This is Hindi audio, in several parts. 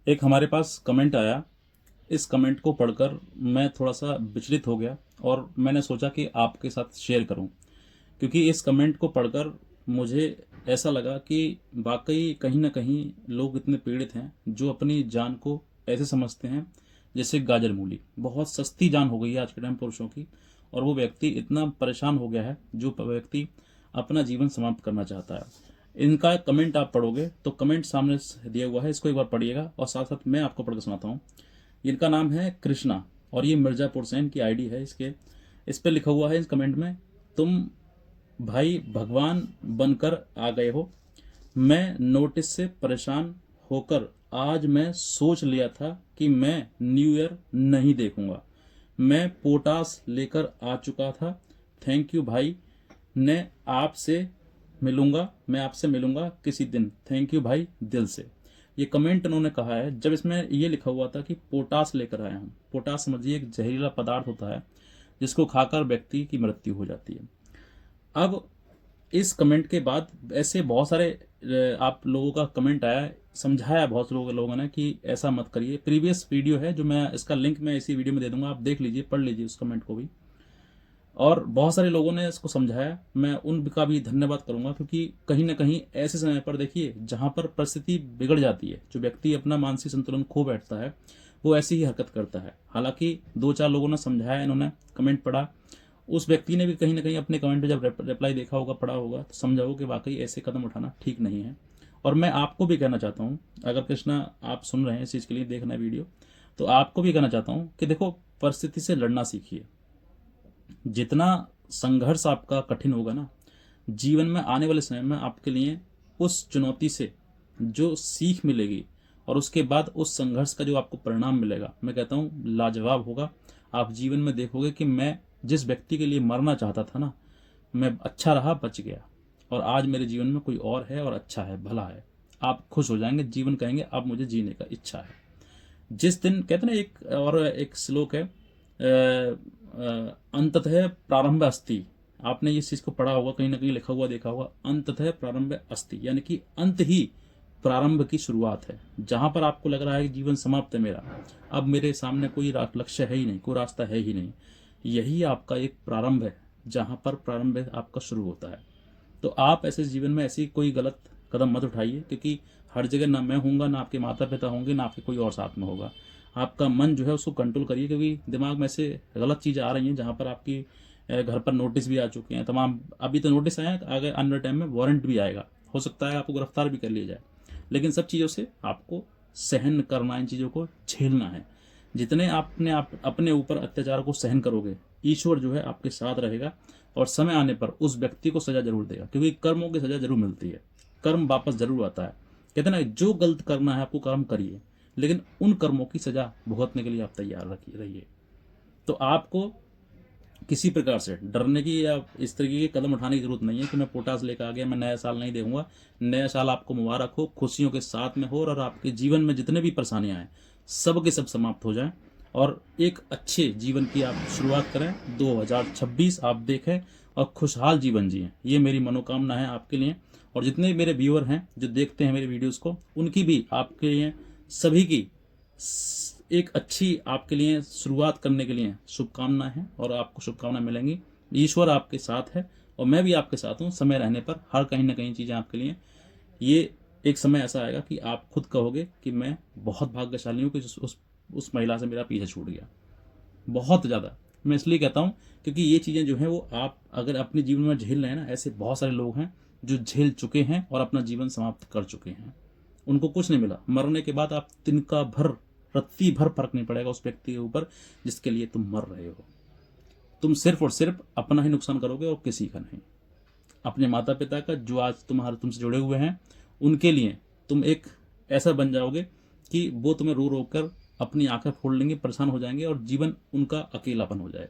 एक हमारे पास कमेंट आया। इस कमेंट को पढ़कर मैं थोड़ा सा विचलित हो गया और मैंने सोचा कि आपके साथ शेयर करूं, क्योंकि इस कमेंट को पढ़कर मुझे ऐसा लगा कि वाकई कहीं ना कहीं लोग इतने पीड़ित हैं जो अपनी जान को ऐसे समझते हैं जैसे गाजर मूली। बहुत सस्ती जान हो गई है आज के टाइम पुरुषों की, और वो व्यक्ति इतना परेशान हो गया है जो व्यक्ति अपना जीवन समाप्त करना चाहता है। इनका कमेंट आप पढ़ोगे तो कमेंट सामने से दिया हुआ है, इसको एक बार पढ़िएगा और साथ साथ मैं आपको पढ़ के सुनाता हूँ। इनका नाम है कृष्णा और ये मिर्ज़ापुर से इनकी आईडी है। इस पे लिखा हुआ है इस कमेंट में, तुम भाई भगवान बनकर आ गए हो। मैं नोटिस से परेशान होकर आज मैं सोच लिया था कि मैं न्यू ईयर नहीं देखूंगा। मैं पोटास लेकर आ चुका था। थैंक यू भाई। ने आपसे मैं आपसे मिलूंगा किसी दिन। थैंक यू भाई दिल से। ये कमेंट उन्होंने कहा है जब इसमें ये लिखा हुआ था कि पोटास लेकर आए हम। पोटास समझिए एक जहरीला पदार्थ होता है जिसको खाकर व्यक्ति की मृत्यु हो जाती है। अब इस कमेंट के बाद ऐसे बहुत सारे आप लोगों का कमेंट आया है, समझाया बहुत लोगों ने कि ऐसा मत करिए। प्रीवियस वीडियो है जो मैं इसका लिंक मैं इसी वीडियो में दे दूंगा, आप देख लीजिए, पढ़ लीजिए उस कमेंट को भी। और बहुत सारे लोगों ने इसको समझाया, मैं उनका भी धन्यवाद करूंगा, क्योंकि कहीं ना कहीं ऐसे समय पर देखिए जहां पर परिस्थिति बिगड़ जाती है, जो व्यक्ति अपना मानसिक संतुलन खो बैठता है वो ऐसी ही हरकत करता है। हालांकि दो चार लोगों ने समझाया, इन्होंने कमेंट पढ़ा, उस व्यक्ति ने भी कहीं ना कहीं अपने कमेंट पे जब रिप्लाई देखा होगा, पढ़ा होगा, तो समझा होगा कि वाकई ऐसे कदम उठाना ठीक नहीं है। और मैं आपको भी कहना चाहता हूँ, अगर कृष्णा आप सुन रहे हैं इस चीज़ के लिए देख रहे हैं वीडियो, तो आपको भी कहना चाहता हूँ कि देखो, परिस्थिति से लड़ना सीखिए। जितना संघर्ष आपका कठिन होगा ना, जीवन में आने वाले समय में आपके लिए उस चुनौती से जो सीख मिलेगी और उसके बाद उस संघर्ष का जो आपको परिणाम मिलेगा, मैं कहता हूँ लाजवाब होगा। आप जीवन में देखोगे कि मैं जिस व्यक्ति के लिए मरना चाहता था ना, मैं अच्छा रहा, बच गया, और आज मेरे जीवन में कोई और है और अच्छा है, भला है। आप खुश हो जाएंगे, जीवन कहेंगे अब मुझे जीने का इच्छा है। जिस दिन कहते ना, एक श्लोक है, अंततः प्रारंभ अस्ति। आपने इस चीज को पढ़ा होगा, कहीं ना कहीं लिखा हुआ देखा होगा, अंततः प्रारंभ अस्ति, यानी कि अंत ही प्रारंभ की शुरुआत है। जहां पर आपको लग रहा है कि जीवन समाप्त है मेरा, अब मेरे सामने कोई लक्ष्य है ही नहीं, कोई रास्ता है ही नहीं, यही आपका एक प्रारंभ है, जहां पर प्रारंभ आपका शुरू होता है। तो आप ऐसे जीवन में ऐसी कोई गलत कदम मत उठाइए, क्योंकि हर जगह ना मैं हूँगा, ना आपके माता पिता होंगे, ना आपके कोई और साथ में होगा। आपका मन जो है उसको कंट्रोल करिए, क्योंकि दिमाग में से गलत चीज़ें आ रही हैं, जहाँ पर आपकी घर पर नोटिस भी आ चुके हैं तमाम। अभी तो नोटिस आए हैं, आगे आने वाले टाइम में वारंट भी आएगा, हो सकता है आपको गिरफ्तार भी कर लिया जाए। लेकिन सब चीज़ों से आपको सहन करना, इन चीज़ों को झेलना है। जितने आपने अपने ऊपर अत्याचार को सहन करोगे, ईश्वर जो है आपके साथ रहेगा और समय आने पर उस व्यक्ति को सजा जरूर देगा, क्योंकि कर्मों की सजा जरूर मिलती है, कर्म वापस जरूर आता है। कहते ना, जो गलत करना है आपको कर्म करिए, लेकिन उन कर्मों की सजा भुगतने के लिए आप तैयार रहिए। तो आपको किसी प्रकार से डरने की या इस तरीके के कदम उठाने की जरूरत नहीं है कि मैं पोटास लेकर आ गया, मैं नया साल नहीं देखूंगा। नया साल आपको मुबारक हो, खुशियों के साथ में हो, और आपके जीवन में जितने भी परेशानियां हैं सब के सब समाप्त हो जाएं और एक अच्छे जीवन की आप शुरुआत करें। 2026 आप देखें और खुशहाल जीवन जिएं, ये मेरी मनोकामना है आपके लिए। और जितने मेरे व्यूअर हैं जो देखते हैं मेरे वीडियोस को, उनकी भी आपके लिए, सभी की एक अच्छी आपके लिए शुरुआत करने के लिए शुभकामनाएं हैं, और आपको शुभकामनाएं मिलेंगी। ईश्वर आपके साथ है और मैं भी आपके साथ हूँ। समय रहने पर हर कहीं ना कहीं चीज़ें आपके लिए, ये एक समय ऐसा आएगा कि आप खुद कहोगे कि मैं बहुत भाग्यशाली हूँ कि उस महिला से मेरा पीछे छूट गया। बहुत ज़्यादा मैं इसलिए कहता हूँ क्योंकि ये चीज़ें जो हैं वो आप अगर अपने जीवन में झेल रहे हैं ना, ऐसे बहुत सारे लोग हैं जो झेल चुके हैं और अपना जीवन समाप्त कर चुके हैं। उनको कुछ नहीं मिला, मरने के बाद आप तिनका भर, रत्ती भर फर्क नहीं पड़ेगा उस व्यक्ति के ऊपर जिसके लिए तुम मर रहे हो। तुम सिर्फ और सिर्फ अपना ही नुकसान करोगे और किसी का नहीं। अपने माता पिता का, जो आज तुमसे जुड़े हुए हैं, उनके लिए तुम एक ऐसा बन जाओगे कि वो तुम्हें रो रो कर अपनी आंखें फोड़ लेंगे, परेशान हो जाएंगे और जीवन उनका अकेलापन हो जाए।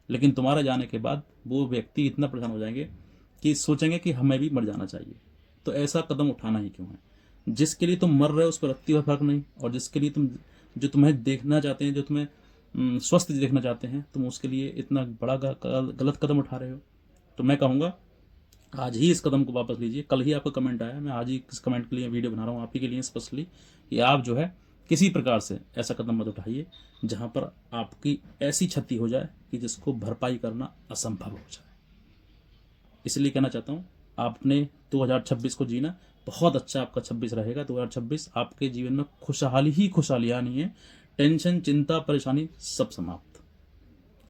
लेकिन तुम्हारे जाने के बाद वो व्यक्ति इतना परेशान हो जाएंगे कि सोचेंगे कि हमें भी मर जाना चाहिए। तो ऐसा कदम उठाना ही क्यों है? जिसके लिए तुम मर रहे हो उस पर रत्ती भर फर्क नहीं, और जिसके लिए तुम, जो तुम्हें देखना चाहते हैं, जो तुम्हें स्वस्थ देखना चाहते हैं, तुम उसके लिए इतना बड़ा गलत कदम उठा रहे हो। तो मैं कहूँगा आज ही इस कदम को वापस लीजिए। कल ही आपका कमेंट आया, मैं आज ही इस कमेंट के लिए वीडियो बना रहा हूँ आप ही के लिए स्पेशली, कि आप जो है किसी प्रकार से ऐसा कदम मत उठाइए जहां पर आपकी ऐसी क्षति हो जाए कि जिसको भरपाई करना असंभव हो जाए। इसलिए कहना चाहता हूँ, आपने 2026 को जीना, बहुत अच्छा आपका 26 रहेगा। 2026 आपके जीवन में खुशहाली ही खुशहाली आनी है। टेंशन, चिंता, परेशानी सब समाप्त।